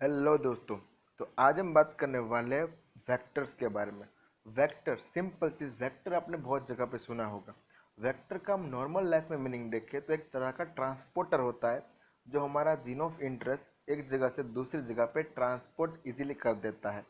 Hello दोस्तों। तो आज हम बात करने वाले हैं वेक्टर्स के बारे में। वेक्टर सिंपल चीज़, वेक्टर आपने बहुत जगह पे सुना होगा। वेक्टर का हम नॉर्मल लाइफ में मीनिंग देखें तो एक तरह का ट्रांसपोर्टर होता है जो हमारा जीन ऑफ इंटरेस्ट एक जगह से दूसरी जगह पे ट्रांसपोर्ट इजीली कर देता है।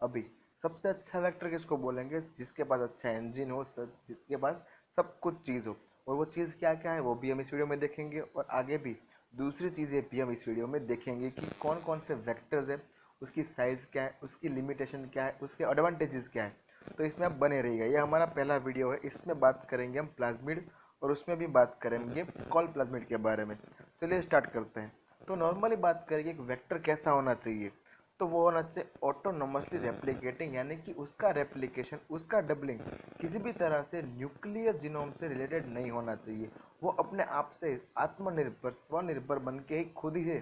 अभी सबसे अच्छा वेक्टर किसको बोलेंगे? जिसके पास अच्छा इंजन हो, जिसके पास सब कुछ चीज़ हो। और वो चीज़ क्या क्या है वो भी हम इस वीडियो में देखेंगे, और आगे भी दूसरी चीज़ें भी हम इस वीडियो में देखेंगे कि कौन कौन से वेक्टर्स है, उसकी साइज़ क्या है, उसकी लिमिटेशन क्या है, उसके एडवांटेजेस क्या है। तो इसमें आप बने रहिएगा। ये हमारा पहला वीडियो है, इसमें बात करेंगे हम प्लाज्मिड, और उसमें भी बात करेंगे कॉल प्लाज्मिड के बारे में। चलिए स्टार्ट करते हैं। तो नॉर्मली बात करेंगे कि वेक्टर कैसा होना चाहिए। तो वो होना चाहिए ऑटोनोमसली रेप्लिकेटिंग, यानी कि उसका रेप्लिकेशन, उसका डबलिंग किसी भी तरह से न्यूक्लियर जीनोम से रिलेटेड नहीं होना चाहिए। वो अपने आप से आत्मनिर्भर, स्वनिर्भर बन के ही खुद ही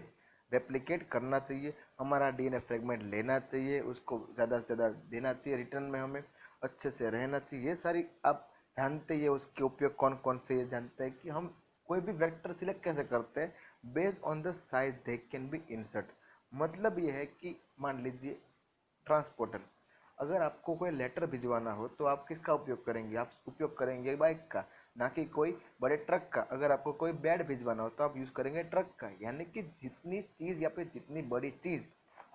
रेप्लिकेट करना चाहिए। हमारा डीएनए फ्रेगमेंट लेना चाहिए, उसको ज़्यादा से ज़्यादा देना चाहिए, रिटर्न में हमें अच्छे से रहना चाहिए। ये सारी आप जानते ही है। उसके उपयोग कौन कौन से ये जानते हैं कि हम कोई भी वेक्टर सिलेक्ट कैसे करते हैं। Based on the size they can be insert. मतलब ये है कि मान लीजिए ट्रांसपोर्टर, अगर आपको कोई लेटर भिजवाना हो तो आप किसका उपयोग करेंगे? आप उपयोग करेंगे बाइक का, ना कि कोई बड़े ट्रक का। अगर आपको कोई बेड भिजवाना हो तो आप यूज़ करेंगे ट्रक का। यानी कि जितनी चीज़ या फिर जितनी बड़ी चीज़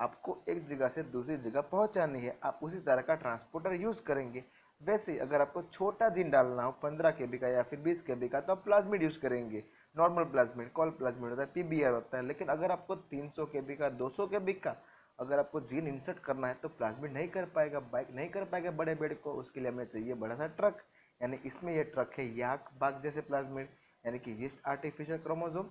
आपको एक जगह से दूसरी जगह पहुंचानी है, आप उसी तरह का ट्रांसपोर्टर यूज़ करेंगे। वैसे ही अगर आपको छोटा जीन डालना हो 15 KB का या फिर 20 KB का, तो आप प्लाज्मिड यूज़ करेंगे। नॉर्मल प्लाज्मिड, कॉल प्लाज्मिड होता है, पीबीआर होता है। लेकिन अगर आपको 300 KB का, 200 KB का अगर आपको जीन इंसर्ट करना है तो प्लाज्मिड नहीं कर पाएगा, बाइक नहीं कर पाएगा बड़े बेड को। उसके लिए हमें चाहिए बड़ा सा ट्रक। यानी इसमें यह ट्रक है याक बाग जैसे प्लाज्मिड, यानी कि yeast artificial chromosome,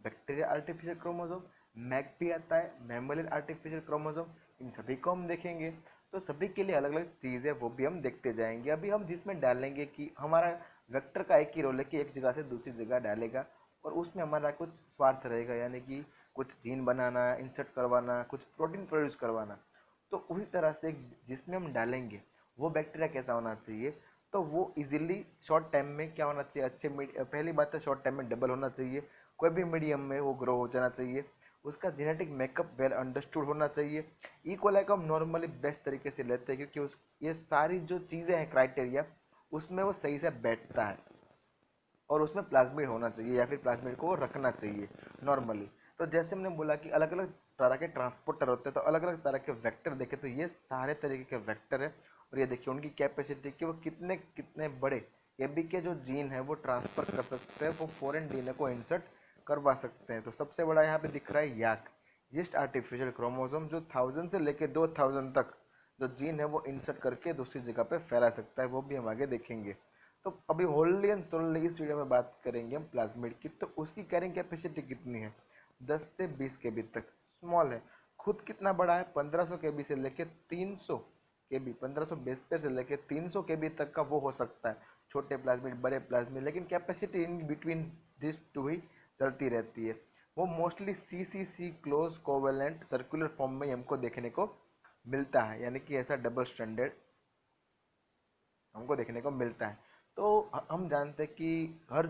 bacteria artificial chromosome, MAC भी आता है, मैमलिन आर्टिफिशियल क्रोमोसोम। इन सभी को हम देखेंगे। तो सभी के लिए अलग अलग चीज़ है, वो भी हम देखते जाएंगे। अभी हम जिसमें डालेंगे कि हमारा वेक्टर का एक ही रोल है कि एक जगह से दूसरी जगह डालेगा, और उसमें हमारा कुछ स्वार्थ रहेगा, यानी कि कुछ जीन बनाना, इंसर्ट करवाना, कुछ प्रोटीन प्रोड्यूस करवाना। तो उसी तरह से जिसमें हम डालेंगे वो बैक्टीरिया कैसा होना चाहिए? तो वो इजीली शॉर्ट टाइम में क्या होना चाहिए? पहली बात है शॉर्ट टाइम में डबल होना चाहिए। कोई भी मीडियम में वो ग्रो हो जाना चाहिए। उसका जेनेटिक मेकअप वेल अंडरस्टूड होना चाहिए। ई कोलाई को हम नॉर्मली बेस्ट तरीके से लेते हैं क्योंकि उस ये सारी जो चीज़ें हैं क्राइटेरिया, उसमें वो सही से बैठता है। और उसमें प्लाज्मिड होना चाहिए या फिर प्लाज्मिड को रखना चाहिए नॉर्मली। तो जैसे हमने बोला कि अलग अलग तरह के ट्रांसपोर्टर होते हैं, तो अलग अलग तरह के वेक्टर देखे तो ये सारे तरीके के वेक्टर है। और ये देखिए उनकी कैपेसिटी कि वो कितने कितने बड़े केबी के जो जीन है वो ट्रांसफर कर सकते हैं, वो फॉरेन डीएनए को इंसर्ट करवा सकते हैं। तो सबसे बड़ा यहाँ पे दिख रहा है याक, जिस्ट आर्टिफिशियल क्रोमोसोम, जो 1000 से लेके 2000 तक जो जीन है वो इंसर्ट करके दूसरी जगह पे फैला सकता है। वो भी हम आगे देखेंगे। तो अभी होल्ली एंड सोल्ली इस वीडियो में बात करेंगे हम प्लाज्मिड की। तो उसकी कैरिंग कैपेसिटी कितनी है? 10 से 20 KB तक। स्मॉल है। खुद कितना बड़ा है? 1500 KB से लेके 300 KB, 1572 से लेके 300 KB तक का वो हो सकता है। छोटे प्लाज्मिड, बड़े प्लाज्मिड, लेकिन capacity in between this two ही चलती रहती है। वो mostly CCC close covalent circular form में हमको देखने को मिलता है, यानी कि ऐसा डबल स्टैंडर्ड हमको देखने को मिलता है। तो हम जानते हैं कि हर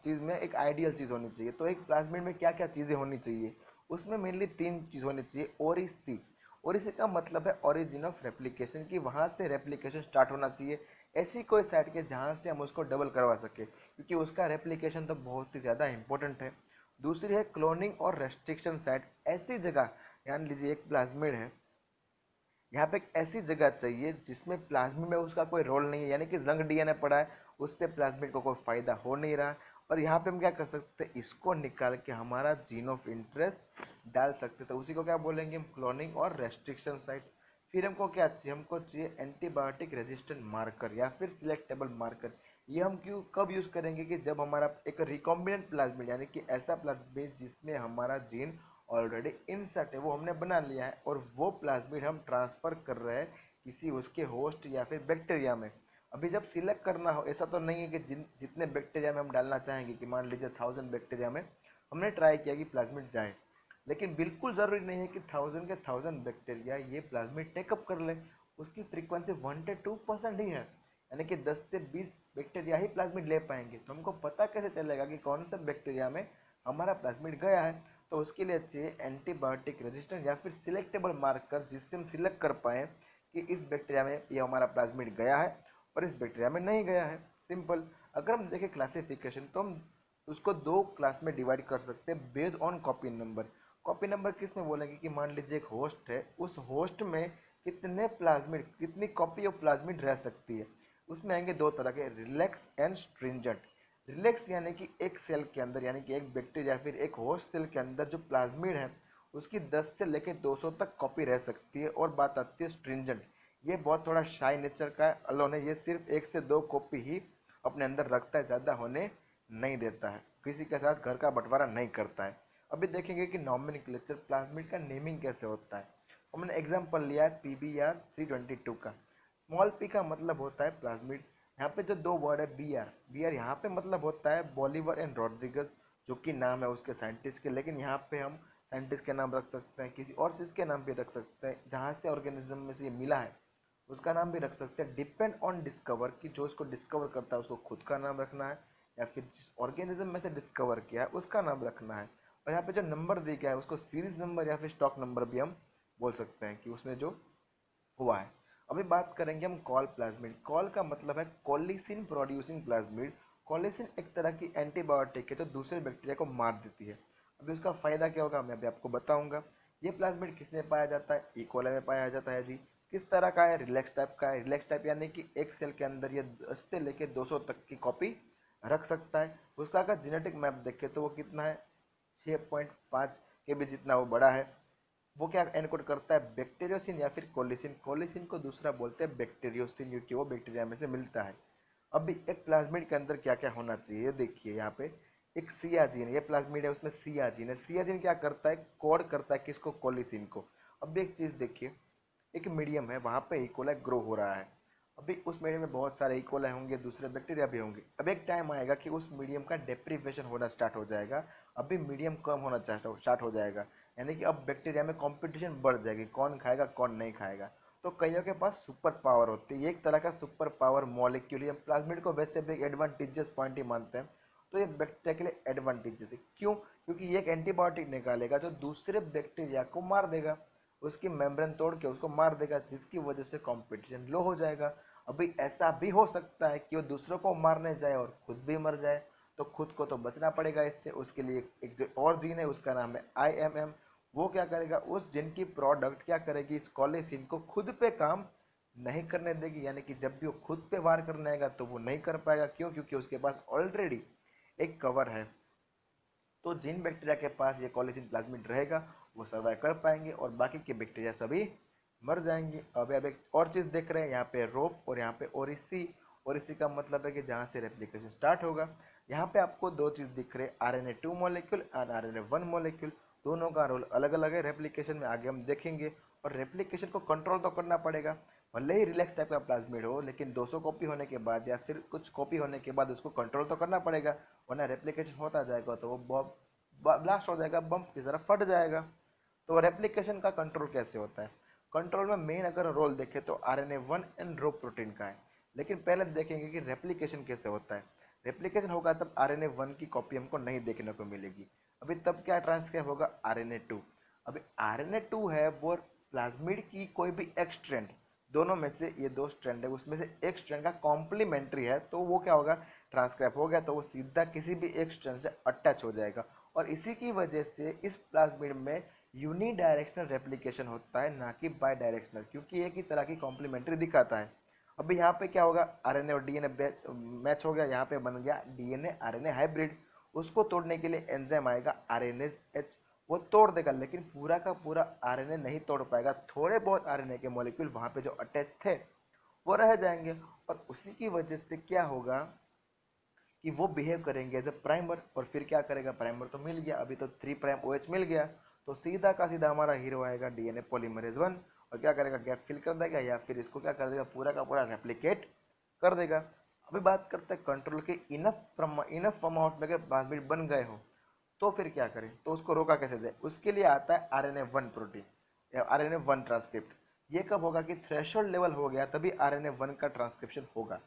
चीज़ में एक आइडियल चीज़ होनी चाहिए। तो एक प्लाज्मिड में क्या क्या चीज़ें होनी चाहिए? उसमें मेनली 3 चीज़ होनी चाहिए। ओरिसी, ओरिसी का मतलब है ओरिजिन ऑफ रेप्लिकेशन, कि वहाँ से रेप्लिकेशन स्टार्ट होना चाहिए। ऐसी कोई साइट के जहाँ से हम उसको डबल करवा सके, क्योंकि उसका रेप्लिकेशन तो बहुत ही ज़्यादा इंपॉर्टेंट है। दूसरी है क्लोनिंग और रेस्ट्रिक्शन साइट। ऐसी जगह, मान लीजिए एक प्लाज्मिड है, यहाँ पे एक ऐसी जगह चाहिए जिसमें प्लाज्मिड में उसका कोई रोल नहीं है, यानी कि जंग डीएनए पड़ा है, उससे प्लाज्मिड को कोई फायदा हो नहीं रहा। और यहाँ पे हम क्या कर सकते हैं? इसको निकाल के हमारा जीन ऑफ इंटरेस्ट डाल सकते हैं। तो उसी को क्या बोलेंगे हम? क्लोनिंग और रेस्ट्रिक्शन साइट। फिर हमको क्या चाहिए? हमको चाहिए एंटीबायोटिक रेजिस्टेंट मार्कर या फिर सिलेक्टेबल मार्कर। ये हम क्यों कब यूज़ करेंगे? कि जब हमारा एक रिकॉम्बिनेंट प्लाज्मिड, यानी कि ऐसा प्लाज्मिड जिसमें हमारा जीन ऑलरेडी इंसर्ट है, वो हमने बना लिया है, और वो प्लाज्मिड हम ट्रांसफ़र कर रहे हैं किसी उसके होस्ट या फिर बैक्टीरिया में। अभी जब सिलेक्ट करना हो, ऐसा तो नहीं है कि जितने बैक्टीरिया में हम डालना चाहेंगे, कि मान लीजिए 1000 बैक्टीरिया में हमने ट्राई किया कि प्लाज्मिड जाए, लेकिन बिल्कुल ज़रूरी नहीं है कि 1000 के 1000 बैक्टीरिया ये प्लाज्मिड टेकअप कर ले। उसकी फ्रीक्वेंसी 1 से 2% ही है, यानी कि 10 से 20 बैक्टीरिया ही प्लाज्मिड ले पाएंगे। तो हमको पता कैसे चलेगा कि कौन सा बैक्टीरिया में हमारा प्लाज्मिड गया है? तो उसके लिए चाहिए एंटीबायोटिक रेजिस्टेंस या फिर सिलेक्टेबल मार्कर, जिससे हम सिलेक्ट कर पाएँ कि इस बैक्टीरिया में ये हमारा प्लाज्मिड गया है और इस बैक्टीरिया में नहीं गया है। सिंपल। अगर हम देखें क्लासिफिकेशन, तो हम उसको दो क्लास में डिवाइड कर सकते हैं based on copy number. Copy number किस में बोलेंगे कि मान लीजिए एक होस्ट है, उस होस्ट में कितने प्लाज्मिड, कितनी कॉपी ऑफ प्लाज्मिड रह सकती है। उसमें आएंगे दो तरह के, रिलैक्स एंड स्ट्रिंजेंट। रिलैक्स यानी कि एक सेल के अंदर, यानी कि एक बैक्टीरिया या फिर एक होस्ट सेल के अंदर जो प्लाज्मिड है उसकी 10 से लेकर 200 तक कॉपी रह सकती है। और बात आती है स्ट्रिंजेंट, ये बहुत थोड़ा शाई नेचर का है, अलोन है, ये सिर्फ 1 से 2 कॉपी ही अपने अंदर रखता है, ज़्यादा होने नहीं देता है, किसी के साथ घर का बंटवारा नहीं करता है। अभी देखेंगे कि नॉमेनक्लेचर प्लाज्मिड का नेमिंग कैसे होता है। हमने एग्जांपल लिया है PBr322 का। स्मॉल पी का मतलब होता है प्लाज्मिड। यहाँ पे जो दो वर्ड है बी आर यहाँ पे मतलब होता है बॉलीवर एंड रॉड्रिगस, जो कि नाम है उसके साइंटिस्ट के, लेकिन यहाँ पे हम साइंटिस्ट के नाम रख सकते हैं, किसी और चीज़ के नाम भी रख सकते हैं, जहाँ से ऑर्गेनिज्म में से ये मिला है उसका नाम भी रख सकते हैं। डिपेंड ऑन डिस्कवर, कि जो इसको डिस्कवर करता है उसको खुद का नाम रखना है, या फिर जिस ऑर्गेनिज्म में से डिस्कवर किया है उसका नाम रखना है। और यहाँ पे जो नंबर दिया गया है उसको सीरीज नंबर या फिर स्टॉक नंबर भी हम बोल सकते हैं कि उसमें जो हुआ है। अभी बात करेंगे हम कॉल प्लाज्मिड। कॉल का मतलब है कोलिसिन प्रोड्यूसिंग प्लाज्मिड। कोलिसिन एक तरह की एंटीबायोटिक है जो दूसरे बैक्टीरिया को मार देती है। अभी उसका फायदा क्या होगा मैं अभी आपको बताऊंगा। ये प्लाज्मिड किस में पाया जाता है? ई कोलाई में पाया जाता है जी। किस तरह का है? रिलैक्स टाइप का है। रिलैक्स टाइप यानी कि एक सेल के अंदर ये 10 से लेकर 200 तक की कॉपी रख सकता है। उसका अगर जेनेटिक मैप देखें तो वो कितना है, 6.5 के बी जितना वो बड़ा है। वो क्या एनकोड करता है? बैक्टीरियोसिन या फिर कोलिसिन। कोलिसिन को दूसरा बोलते हैं बैक्टीरियोसिन, क्योंकि वो बैक्टीरिया में से मिलता है। अभी एक प्लाज्मिड के अंदर क्या क्या होना चाहिए देखिए। यहाँ पे एक सियाजीन, ये प्लाज्मिड है उसमें सियाजीन है। सियाजीन क्या करता है? कोड करता है किसको? कोलिसिन को। अब एक चीज देखिए, एक मीडियम है, वहाँ पे इकोलाई ग्रो हो रहा है। अभी उस मीडियम में बहुत सारे इकोलाई होंगे, दूसरे बैक्टीरिया भी होंगे। अब एक टाइम आएगा कि उस मीडियम का डेप्रीवेशन होना स्टार्ट हो जाएगा। अभी मीडियम कम होना स्टार्ट हो जाएगा, यानी कि अब बैक्टीरिया में कंपटीशन बढ़ जाएगी, कौन खाएगा कौन नहीं खाएगा। तो कईयों के पास सुपर पावर होती है, ये एक तरह का सुपर पावर मॉलिक्यूल है। प्लाज्मिड को वैसे भी एक एडवांटेजियस पॉइंट ही मानते हैं, तो ये बैक्टीरिया के लिए एडवांटेजेस है। क्यों? क्योंकि ये एक एंटीबायोटिक निकालेगा जो दूसरे बैक्टीरिया को मार देगा, उसकी मेम्ब्रेन तोड़ के उसको मार देगा, जिसकी वजह से कंपटीशन लो हो जाएगा। अभी ऐसा भी हो सकता है कि वो दूसरों को मारने जाए और खुद भी मर जाए, तो खुद को तो बचना पड़ेगा इससे। उसके लिए एक जो और जीन है उसका नाम है IMM। वो क्या करेगा? उस जीन की प्रोडक्ट क्या करेगी? इस कोलेसिन को खुद पे काम नहीं करने देगी, यानी कि जब भी वो खुद पे वार करने आएगा तो वो नहीं कर पाएगा। क्यों? क्योंकि उसके पास ऑलरेडी एक कवर है। तो जिन बैक्टीरिया के पास ये कोलेजन प्लाज्मिड रहेगा वो सर्वाइव कर पाएंगे और बाकी के बैक्टीरिया सभी मर जाएंगे। अब एक और चीज़ देख रहे हैं यहाँ पे रोप और यहाँ पे ओरिसी। ओरिसी का मतलब है कि जहाँ से रेप्लिकेशन स्टार्ट होगा। यहाँ पे आपको दो चीज़ दिख रहे हैं, RNA2 मॉलिक्यूल और RNA1 मॉलिक्यूल। दोनों का रोल अलग अलग है रेप्लिकेशन में, आगे हम देखेंगे। और रेप्लिकेशन को कंट्रोल तो करना पड़ेगा, भले ही रिलैक्स टाइप का प्लाज्मिड हो, लेकिन 200 कॉपी होने के बाद या फिर कुछ कॉपी होने के बाद उसको कंट्रोल तो करना पड़ेगा, वरना रेप्लिकेशन होता जाएगा तो वो ब्लास्ट हो जाएगा, बम की तरह फट जाएगा। तो रेप्लिकेशन का कंट्रोल कैसे होता है? कंट्रोल में मेन अगर रोल देखें तो RNA1 एंड रो प्रोटीन का है। लेकिन पहले देखेंगे कि रेप्लिकेशन कैसे होता है। रेप्लिकेशन होगा तब RNA1 की कॉपी हमको नहीं देखने को मिलेगी। अभी तब क्या ट्रांसक्राइब होगा? RNA2। अभी RNA2 है वो प्लाज्मिड की कोई भी एक स्ट्रैंड, दोनों में से ये दो स्ट्रैंड है, उसमें से एक स्ट्रैंड का कॉम्प्लीमेंट्री है, तो वो क्या होगा? ट्रांसक्राइब हो गया तो वो सीधा किसी भी एक स्ट्रैंड से अटैच हो जाएगा। और इसी की वजह से इस प्लाज्मिड में यूनिडायरेक्शनल रेप्लिकेशन होता है, ना कि बाई डायरेक्शनल, क्योंकि एक ही तरह की कॉम्प्लीमेंट्री दिखाता है। अभी यहाँ पे क्या होगा? RNA और DNA मैच हो गया, यहाँ पे बन गया DNA RNA हाइब्रिड। उसको तोड़ने के लिए एंजाइम आएगा RNase H, वो तोड़ देगा, लेकिन पूरा का पूरा RNA नहीं तोड़ पाएगा। थोड़े बहुत RNA के मॉलिक्यूल वहाँ पे जो अटैच थे वो रह जाएंगे। और उसी की वजह से क्या होगा कि वो बिहेव करेंगे एज ए प्राइमर। और फिर क्या करेगा? प्राइमर तो मिल गया, अभी तो 3' OH मिल गया, तो सीधा का सीधा हमारा हीरो आएगा DNA पॉलीमरेज 1, और क्या करेगा? गैप फिल कर देगा, या फिर इसको क्या कर देगा? पूरा का पूरा रेप्लिकेट कर देगा। अभी बात करते हैं कंट्रोल के। इनफ अमाउंट में अगर प्लाज्मिड बन गए हो तो फिर क्या करें? तो उसको रोका कैसे जाए? उसके लिए आता है RNA1 प्रोटीन या RNA1 ट्रांसक्रिप्ट। ये कब होगा कि थ्रेशोल्ड लेवल हो गया तभी RNA1 का ट्रांसक्रिप्शन होगा।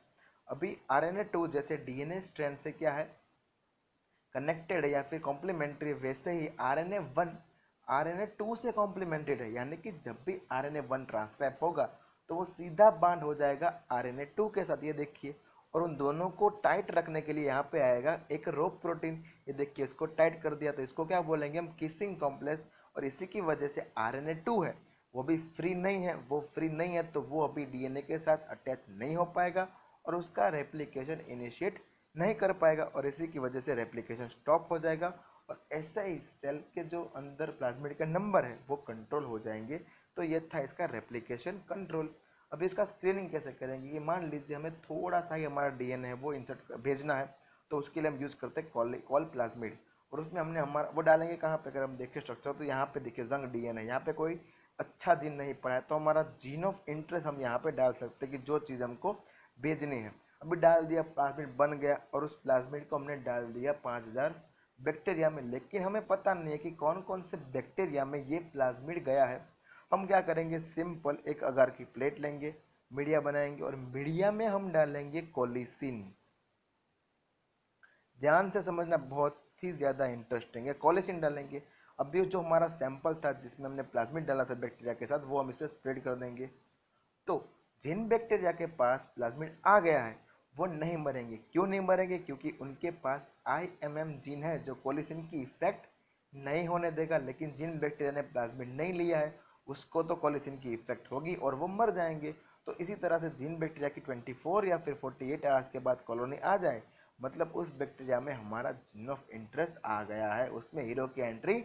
अभी RNA2 जैसे DNA स्ट्रैंड से क्या है, कनेक्टेड है या फिर कॉम्प्लीमेंट्री, वैसे ही RNA1 RNA2 से कॉम्प्लीमेंटेड है, यानी कि जब भी RNA1 ट्रांसक्राइब होगा तो वो सीधा बांड हो जाएगा RNA2 के साथ, ये देखिए। और उन दोनों को टाइट रखने के लिए यहाँ पे आएगा एक रोप प्रोटीन, ये देखिए इसको टाइट कर दिया, तो इसको क्या बोलेंगे हम, किसिंग कॉम्प्लेक्स। और इसी की वजह से RNA2 है वो भी फ्री नहीं है, वो फ्री नहीं है तो वो अभी DNA के साथ अटैच नहीं हो पाएगा और उसका रेप्लिकेशन इनिशिएट नहीं कर पाएगा, और इसी की वजह से रेप्लिकेशन स्टॉप हो जाएगा। और ऐसे ही सेल के जो अंदर प्लाज्मिड का नंबर है वो कंट्रोल हो जाएंगे। तो ये था इसका रेप्लिकेशन कंट्रोल। अब इसका स्क्रीनिंग कैसे करेंगे, कि मान लीजिए हमें थोड़ा सा ही हमारा DNA है वो इंसर्ट भेजना है, तो उसके लिए हम यूज़ करते हैं कॉल प्लाज्मिड। और उसमें हमने हमारा वो डालेंगे कहाँ पे, अगर हम देखें स्ट्रक्चर तो यहाँ पे देखिए जंग DNA, यहाँ पे कोई अच्छा जीन नहीं पड़ा है, तो हमारा जीन ऑफ इंटरेस्ट हम यहाँ पे डाल सकते हैं कि जो चीज़ हमको भेजनी है। अभी डाल दिया, प्लाज्मिड बन गया और उस प्लाज्मिड को हमने डाल दिया 5000 बैक्टीरिया में, लेकिन हमें पता नहीं है कि कौन कौन से बैक्टीरिया में ये प्लाज्मिड गया है। हम क्या करेंगे, सिंपल एक अगार की प्लेट लेंगे, मीडिया बनाएंगे और मीडिया में हम डालेंगे कोलिसिन। ध्यान से समझना, बहुत ही ज़्यादा इंटरेस्टिंग है। कोलिसिन डालेंगे। अभी जो हमारा सैंपल था जिसमें हमने प्लाज्मिड डाला था बैक्टीरिया के साथ, वो हम इसे स्प्रेड कर देंगे। तो जिन बैक्टीरिया के पास प्लाज्मिड आ गया है वो नहीं मरेंगे। क्यों नहीं मरेंगे, क्योंकि उनके पास IMM जीन है जो कोलिसिन की इफेक्ट नहीं होने देगा। लेकिन जिन बैक्टीरिया ने प्लाज्मिड नहीं लिया है उसको तो कोलिसिन की इफेक्ट होगी और वो मर जाएंगे। तो इसी तरह से जिन बैक्टीरिया की 24 या फिर 48 आवर्स के बाद कॉलोनी आ जाए, मतलब उस बैक्टीरिया में हमारा जीन ऑफ इंटरेस्ट आ गया है, उसमें हीरो की एंट्री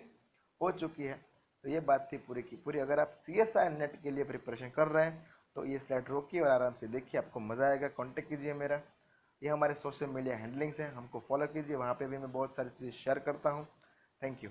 हो चुकी है। तो ये बात थी पूरी की पूरी। अगर आप CSI नेट के लिए प्रिपरेशन कर रहे हैं तो ये स्लाइड रोकिए और आराम से देखिए, आपको मज़ा आएगा। कांटेक्ट कीजिए मेरा, ये हमारे सोशल मीडिया हैंडलिंग्स हैं, हमको फॉलो कीजिए, वहाँ पे भी मैं बहुत सारी चीज़ें शेयर करता हूँ। Thank you.